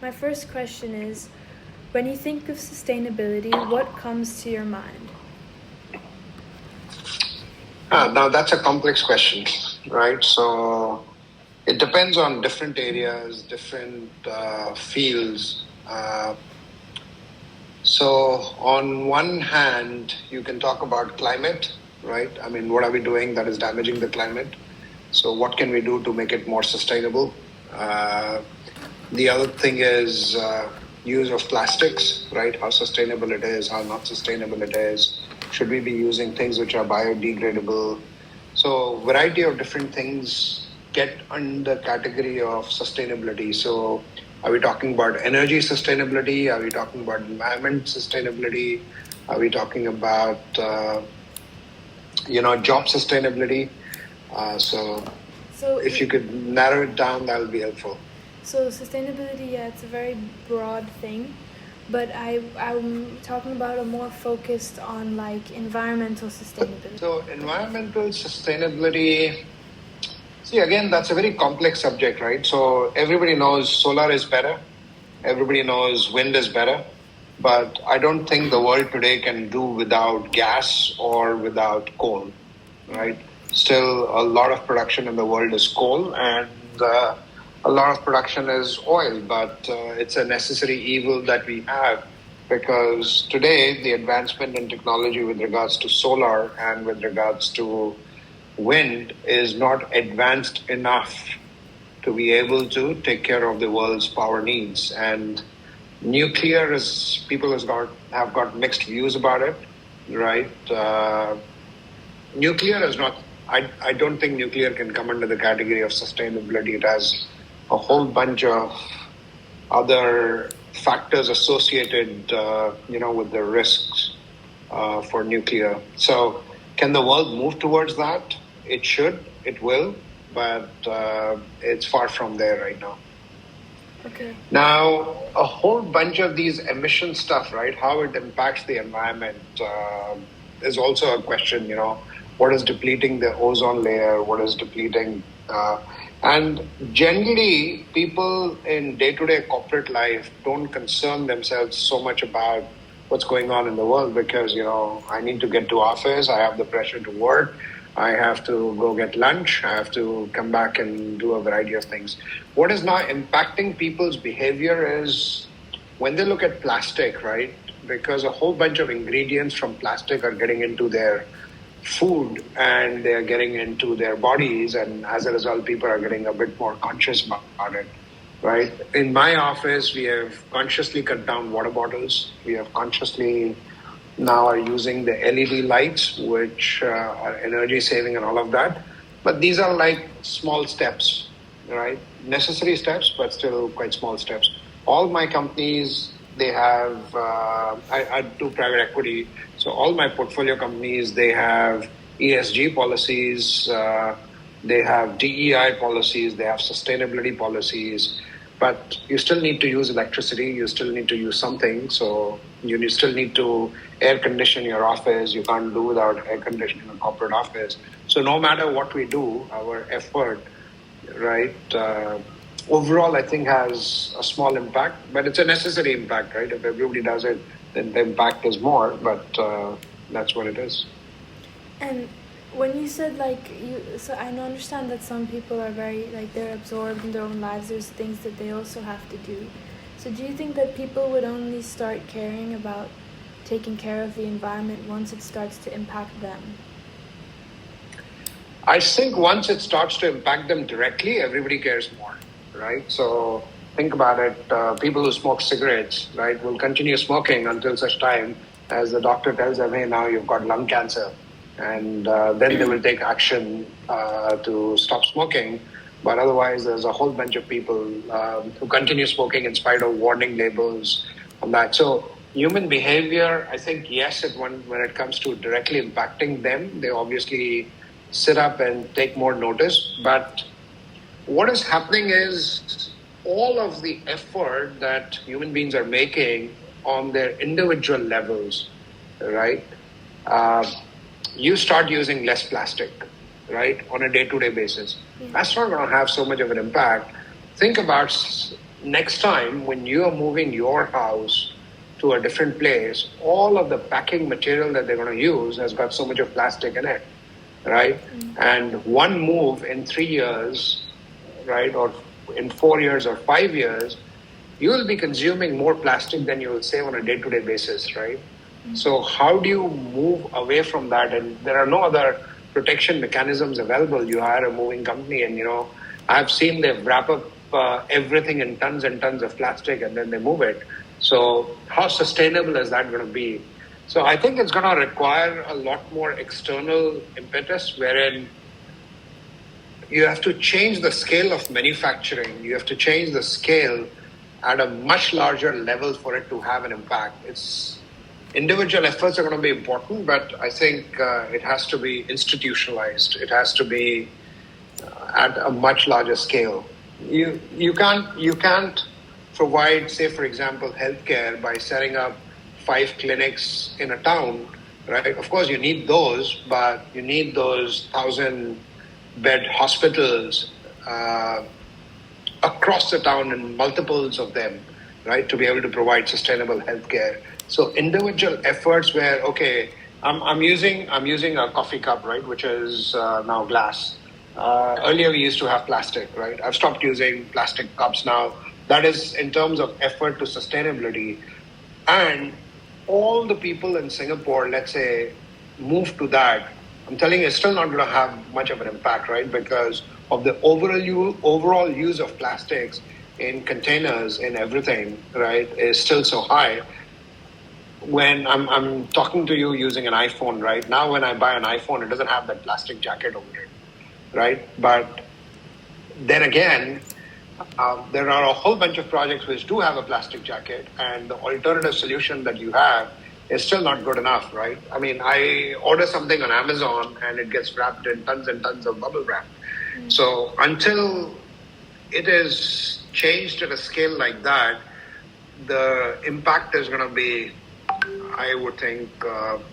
my first question is, when you think of sustainability, what comes to your mind? Now that's a complex question, right? So it depends on different areas, different fields. So on one hand, you can talk about climate, right? I mean, what are we doing that is damaging the climate? So what can we do to make it more sustainable? The other thing is use of plastics, right? How sustainable it is, how not sustainable it is. Should we be using things which are biodegradable? So variety of different things get under category of sustainability. So are we talking about energy sustainability? Are we talking about environment sustainability? Are we talking about job sustainability? So if you could narrow it down, that would be helpful. So sustainability, yeah, it's a very broad thing, but I'm talking about a more focused on like environmental sustainability. So environmental sustainability, see, again, that's a very complex subject, right? So everybody knows solar is better. Everybody knows wind is better. But I don't think the world today can do without gas or without coal, right? Still, a lot of production in the world is coal, and a lot of production is oil, but it's a necessary evil that we have, because today the advancement in technology with regards to solar and with regards to wind is not advanced enough to be able to take care of the world's power needs. And nuclear is, people have got mixed views about it, right? Nuclear is not, I don't think nuclear can come under the category of sustainability. It has a whole bunch of other factors associated, with the risks for nuclear. So can the world move towards that? It should, it will, but it's far from there right now. Okay. Now, a whole bunch of these emission stuff, right, how it impacts the environment is also a question, what is depleting the ozone layer, what is depleting... and generally, people in day-to-day corporate life don't concern themselves so much about what's going on in the world because, I need to get to office, I have the pressure to work, I have to go get lunch, I have to come back and do a variety of things. What is now impacting people's behavior is when they look at plastic, right? Because a whole bunch of ingredients from plastic are getting into their food and they're getting into their bodies, and as a result, people are getting a bit more conscious about it, right? In my office, we have consciously cut down water bottles. We have consciously now are using the LED lights, which are energy saving and all of that. But these are like small steps, right? Necessary steps, but still quite small steps. All my companies, they have, I do private equity. So all my portfolio companies, they have ESG policies, they have DEI policies, they have sustainability policies. But you still need to use electricity, you still need to use something. So you still need to air condition your office. You can't do without air conditioning a corporate office. So no matter what we do, our effort, right, overall I think has a small impact, but it's a necessary impact, right? If everybody does it, then the impact is more, but that's what it is. And when you said so I understand that some people are very they're absorbed in their own lives. There's things that they also have to do. So do you think that people would only start caring about taking care of the environment once it starts to impact them? I think once it starts to impact them directly, everybody cares more, right? So think about it. People who smoke cigarettes, right, will continue smoking until such time as the doctor tells them, hey, now you've got lung cancer. And then they will take action to stop smoking. But otherwise, there's a whole bunch of people who continue smoking in spite of warning labels on that. So human behavior, I think, yes, when it comes to directly impacting them, they obviously sit up and take more notice. But what is happening is all of the effort that human beings are making on their individual levels, right? You start using less plastic, right, on a day-to-day basis. Yeah. That's not going to have so much of an impact. Think about next time when you are moving your house to a different place, all of the packing material that they're going to use has got so much of plastic in it, right? And one move in 3 years, right, or in 4 years or 5 years, you will be consuming more plastic than you will save on a day-to-day basis, right? So how do you move away from that? And there are no other protection mechanisms available. You hire a moving company, and I've seen they wrap up everything in tons and tons of plastic, and then they move it. So how sustainable is that going to be? So I think it's going to require a lot more external impetus, wherein you have to change the scale of manufacturing. You have to change the scale at a much larger level for it to have an impact. Individual efforts are going to be important, but I think it has to be institutionalized. It has to be at a much larger scale. You can't provide, say, for example, healthcare by setting up 5 clinics in a town, right? Of course, you need those, but you need those 1,000-bed hospitals across the town and multiples of them, right, to be able to provide sustainable healthcare. So individual efforts where, okay, I'm using a coffee cup, right, which is now glass. Earlier we used to have plastic, right? I've stopped using plastic cups now. That is in terms of effort to sustainability. And all the people in Singapore, let's say, move to that. I'm telling you, it's still not going to have much of an impact, right? Because of the overall use of plastics in containers, in everything, right, is still so high. When I'm talking to you using an iPhone, right? Now when I buy an iPhone, it doesn't have that plastic jacket over it, right? But then again, there are a whole bunch of projects which do have a plastic jacket, and the alternative solution that you have is still not good enough, right? I mean, I order something on Amazon and it gets wrapped in tons and tons of bubble wrap. So until it is changed at a scale like that, the impact is going to be, I would think,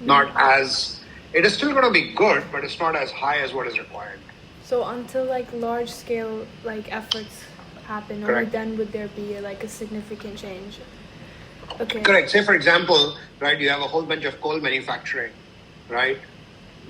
not as, it is still going to be good, but it's not as high as what is required. So until like large scale like efforts happen, only Correct. then would there be like a significant change. Okay. Correct. Say, for example, right, you have a whole bunch of coal manufacturing, right?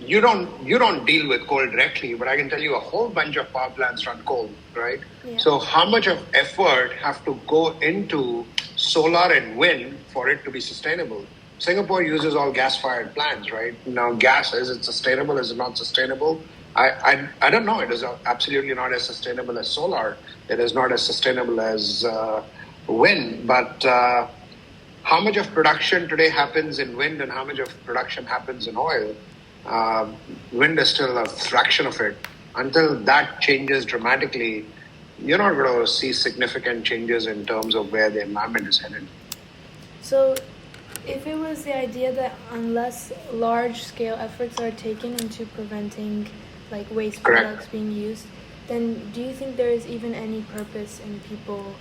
You don't deal with coal directly, but I can tell you a whole bunch of power plants run coal, right? Yeah. So how much of effort have to go into solar and wind for it to be sustainable? Singapore uses all gas-fired plants, right? Now, gas, is it sustainable? Is it not sustainable? I don't know. It is absolutely not as sustainable as solar. It is not as sustainable as wind. But how much of production today happens in wind and how much of production happens in oil? Wind is still a fraction of it. Until that changes dramatically, you're not going to see significant changes in terms of where the environment is headed. So if it was the idea that unless large-scale efforts are taken into preventing like waste Correct. products being used, then do you think there is even any purpose in people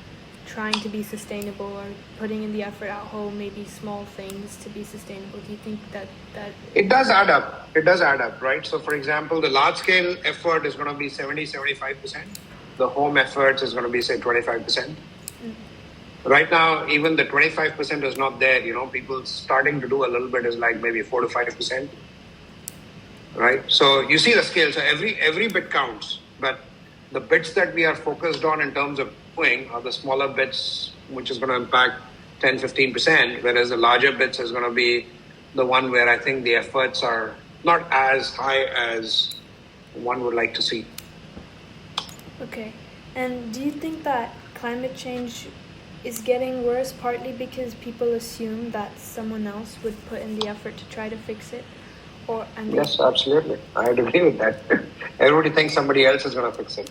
trying to be sustainable or putting in the effort at home, maybe small things to be sustainable? Do you think that It does add up. It does add up, right? So, for example, the large-scale effort is going to be 70-75%. The home efforts is going to be, say, 25%. Right now, even the 25% is not there. People starting to do a little bit is like maybe 4 to 5%. Right? So you see the scale. So every bit counts. But the bits that we are focused on in terms of doing are the smaller bits, which is going to impact 10-15%, whereas the larger bits is going to be the one where I think the efforts are not as high as one would like to see. Okay. And do you think that climate change is getting worse partly because people assume that someone else would put in the effort to try to fix it? Yes, absolutely. I'd agree with that. Everybody thinks somebody else is going to fix it.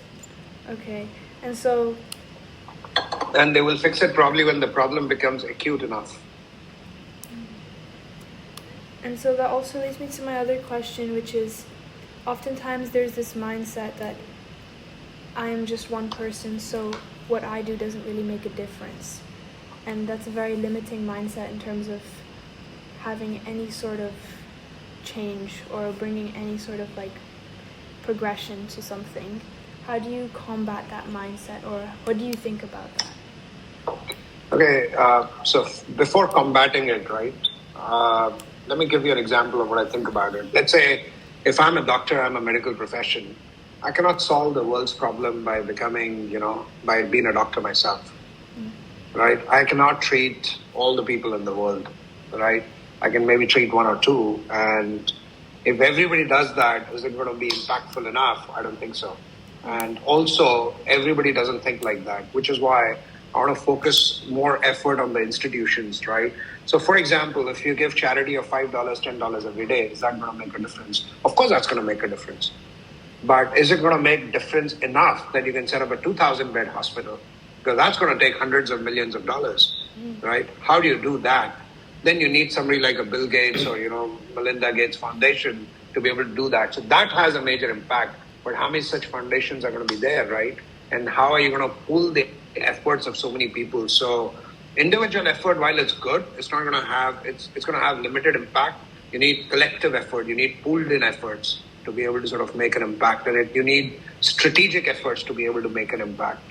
Okay. And so... And they will fix it probably when the problem becomes acute enough. And so that also leads me to my other question, which is oftentimes there's this mindset that I am just one person, so what I do doesn't really make a difference. And that's a very limiting mindset in terms of having any sort of change or bringing any sort of like progression to something. How do you combat that mindset, or what do you think about that? Okay, before combating it, right? Uh, Let me give you an example of what I think about it. Let's say if I'm a doctor, I'm a medical profession. I cannot solve the world's problem by becoming, by being a doctor myself, right? I cannot treat all the people in the world, right? I can maybe treat one or two. And if everybody does that, is it going to be impactful enough? I don't think so. And also, everybody doesn't think like that, which is why I want to focus more effort on the institutions, right? So, for example, if you give charity of $5, $10 every day, is that going to make a difference? Of course, that's going to make a difference. But is it going to make difference enough that you can set up a 2,000 bed hospital? Because that's going to take hundreds of millions of dollars, right? How do you do that? Then you need somebody like a Bill Gates or, Melinda Gates Foundation to be able to do that. So that has a major impact. But how many such foundations are going to be there, right? And how are you going to pull the efforts of so many people? So individual effort, while it's good, it's not going to have, it's going to have limited impact. You need collective effort. You need pooled in efforts to be able to sort of make an impact. And you need strategic efforts to be able to make an impact.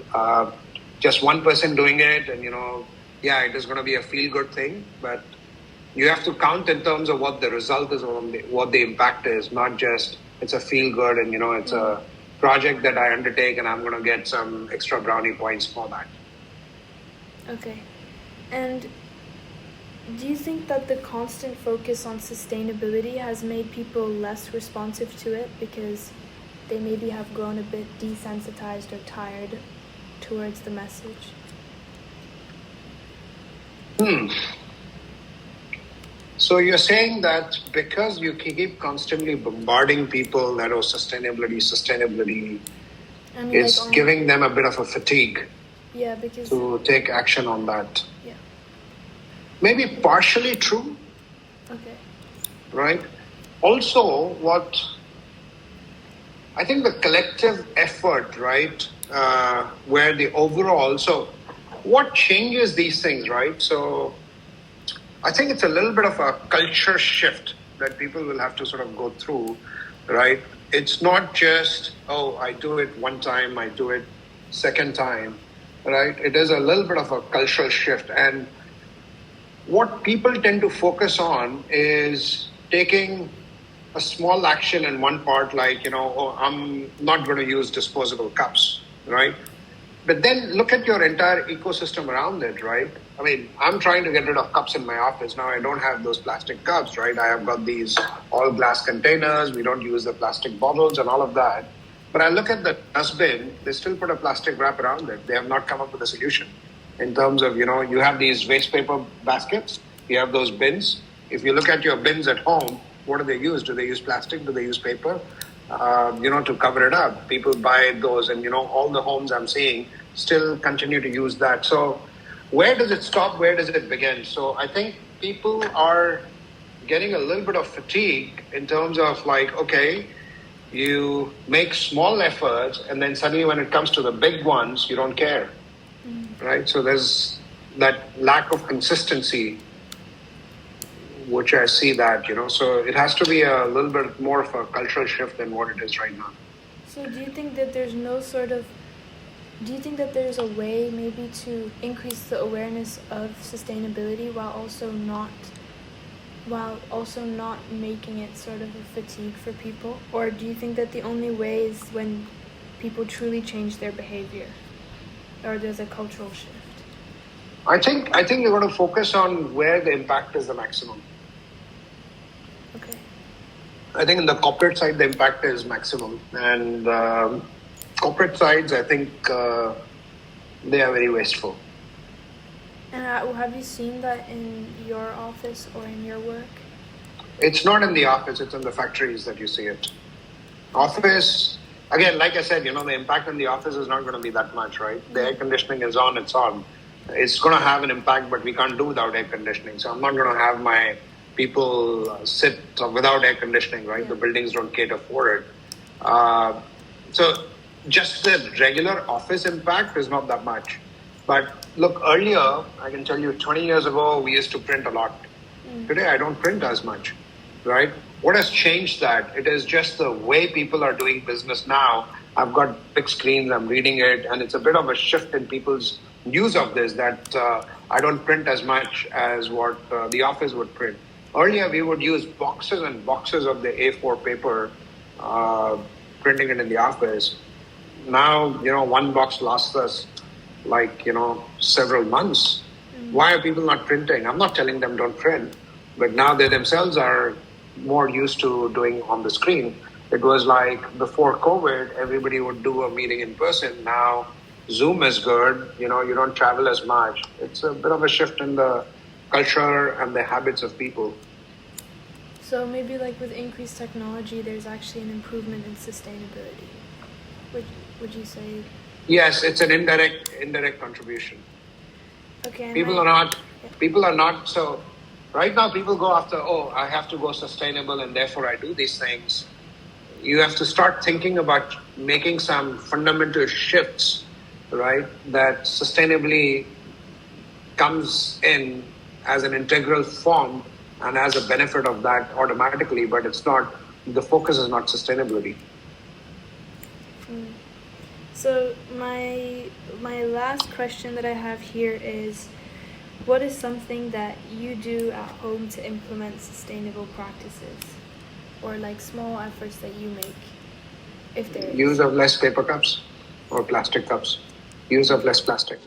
Just one person doing it and, yeah, it is going to be a feel-good thing, but you have to count in terms of what the result is, or what the impact is, not just it's a feel-good and, it's a project that I undertake and I'm going to get some extra brownie points for that. Okay. And do you think that the constant focus on sustainability has made people less responsive to it because they maybe have grown a bit desensitized or tired towards the message? So you're saying that because you keep constantly bombarding people that sustainability, it's giving them a bit of a fatigue. Yeah, because to take action on that. Yeah. Maybe partially true. Okay. Right? Also, what I think the collective effort, right, where the overall, so what changes these things, right? So I think it's a little bit of a culture shift that people will have to sort of go through, right? It's not just, oh, I do it one time, I do it second time, right? It is a little bit of a cultural shift. And what people tend to focus on is taking a small action in one part, like, oh, I'm not going to use disposable cups, right? But then look at your entire ecosystem around it, right? I mean, I'm trying to get rid of cups in my office. Now I don't have those plastic cups, right? I have got these all glass containers. We don't use the plastic bottles and all of that. But I look at the dustbin, they still put a plastic wrap around it. They have not come up with a solution in terms of, you have these waste paper baskets, you have those bins. If you look at your bins at home, what do they use? Do they use plastic? Do they use paper? To cover it up. People buy those and, all the homes I'm seeing still continue to use that. So where does it stop? Where does it begin? So I think people are getting a little bit of fatigue in terms of like, okay, you make small efforts and then suddenly when it comes to the big ones, you don't care, right? So there's that lack of consistency, which I see that, so it has to be a little bit more of a cultural shift than what it is right now. So do you think that there's a way maybe to increase the awareness of sustainability while also not making it sort of a fatigue for people? Or do you think that the only way is when people truly change their behavior, or there's a cultural shift? I think you're going to focus on where the impact is the maximum. Okay. I think in the corporate side, the impact is maximum. And corporate sides, I think they are very wasteful. And have you seen that in your office or in your work? It's not in the office, it's in the factories that you see it. Office, again, like I said, the impact in the office is not going to be that much, right? The air conditioning is on, it's on. It's going to have an impact, but we can't do without air conditioning. So I'm not going to have my people sit without air conditioning, right? Yeah. The buildings don't cater for it. So just the regular office impact is not that much. But look, earlier, I can tell you 20 years ago, we used to print a lot. Today, I don't print as much, right? What has changed that? It is just the way people are doing business now. I've got big screens, I'm reading it, and it's a bit of a shift in people's use of this that I don't print as much as what the office would print. Earlier, we would use boxes and boxes of the A4 paper, printing it in the office. Now, one box lasts us like, several months. Why are people not printing? I'm not telling them don't print, but now they themselves are more used to doing on the screen. It was like before COVID, everybody would do a meeting in person. Now Zoom is good. You don't travel as much. It's a bit of a shift in the culture and the habits of people. So maybe like with increased technology, there's actually an improvement in sustainability. Would you say? Yes, it's an indirect contribution. Okay. People are not so. Right now, people go after, I have to go sustainable, and therefore I do these things. You have to start thinking about making some fundamental shifts, right? That sustainably comes in as an integral form and as a benefit of that automatically, but it's not, the focus is not sustainability. So my last question that I have here is, what is something that you do at home to implement sustainable practices, or like small efforts that you make, if there is? Use of less paper cups or plastic cups. Use of less plastic.